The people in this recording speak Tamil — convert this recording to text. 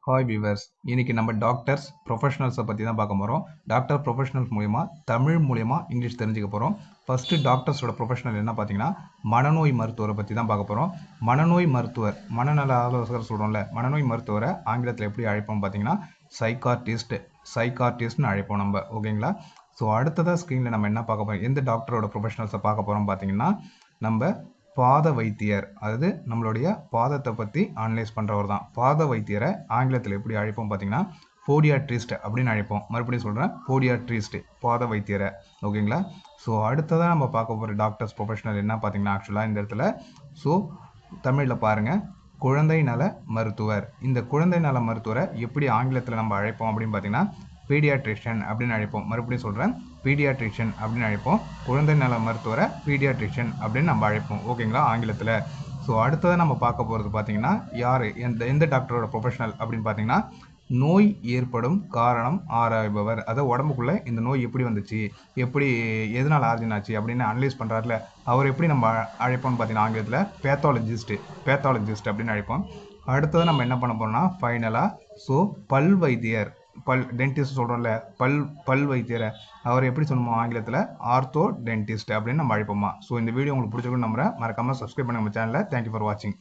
ஹாய் வியூவர்ஸ், இன்னைக்கு நம்ம டாக்டர்ஸ் ப்ரொஃபஷனல்ஸை பற்றி தான் பார்க்க போகிறோம். டாக்டர் ப்ரொஃபஷனல்ஸ் மூலிமா தமிழ் மூலிமா இங்கிலீஷ் தெரிஞ்சுக்க போகிறோம். ஃபஸ்ட்டு டாக்டர்ஸோட ப்ரொஃபஷனல் என்ன பார்த்தீங்கன்னா மனநோய் மருத்துவரை பற்றி தான் பார்க்க போகிறோம். மனநோய் மருத்துவர், மனநல ஆலோசகர் சொல்கிறோம்ல, மனநோய் மருத்துவரை ஆங்கிலத்தில் எப்படி அழைப்போம் பார்த்தீங்கன்னா சைக்கார்டிஸ்ட்னு அழைப்போம் நம்ம. ஓகேங்களா? ஸோ அடுத்ததாக ஸ்க்ரீனில் நம்ம என்ன பார்க்க போகிறோம், எந்த டாக்டரோட ப்ரொஃபஷனல்ஸை பார்க்க போகிறோம் பார்த்தீங்கன்னா நம்ம பாத வைத்தியர். அதாவது நம்மளுடைய பாதத்தை பற்றி அனலைஸ் பண்ணுறவர் தான். பாத வைத்தியரை ஆங்கிலத்தில் எப்படி அழைப்போம் பார்த்தீங்கன்னா போடியாட்ரிஸ்ட் அப்படின்னு அழைப்போம். மறுபடியும் சொல்கிறேன், போடியாட்ரிஸ்ட், பாத வைத்தியரை. ஓகேங்களா? ஸோ அடுத்ததாக நம்ம பார்க்க போகிற டாக்டர்ஸ் ப்ரொஃபஷனல் என்ன பார்த்தீங்கன்னா ஆக்சுவலாக இந்த இடத்துல தமிழில் பாருங்கள், குழந்தை நல மருத்துவர். இந்த குழந்தை நல மருத்துவரை எப்படி ஆங்கிலத்தில் நம்ம அழைப்போம் அப்படின்னு பார்த்தீங்கன்னா பீடியாட்ரிஷியன் அப்படின்னு அழைப்போம். மறுபடியும் சொல்கிறேன், பீடியாட்ரிஷியன் அப்படின்னு அழைப்போம். குழந்தை நல மருத்துவரை பீடியாட்ரிஷியன் அப்படின்னு நம்ம அழைப்போம். ஓகேங்களா? ஆங்கிலத்தில். ஸோ அடுத்ததை நம்ம பார்க்க போகிறது பார்த்தீங்கன்னா யார், எந்த டாக்டரோட ப்ரொஃபஷனல் அப்படின்னு பார்த்தீங்கன்னா நோய் ஏற்படும் காரணம் ஆராய்பவர். அதாவது உடம்புக்குள்ளே இந்த நோய் எப்படி வந்துச்சு, எப்படி எதனால் ஆர்ஜின் ஆச்சு அப்படின்னு அனலைஸ் பண்ணுறாருல, அவர் எப்படி நம்ம அழைப்போம்னு பார்த்தீங்கன்னா ஆங்கிலத்தில் பேத்தாலஜிஸ்ட் அப்படின்னு அழைப்போம். அடுத்தது நம்ம என்ன பண்ண போகிறோம்னா ஃபைனலாக பல் வைத்தியர், டென்டிஸ்ட் சொல்கிறோம்ல, பல் வைத்தியரை அவர் எப்படி சொல்லுவோம் ஆங்கிலத்தில் ஆர்த்தோ டென்டிஸ்ட் அப்படின்னு நம்ம அழைப்போமா. ஸோ இந்த வீடியோ உங்களுக்கு பிடிச்சிருக்குன்னு நம்புறேன். மறக்காமல் சப்ஸ்கிரைப் பண்ணுங்க நம்ம சேனலை. தேங்க்யூ ஃபார் வாட்சிங்.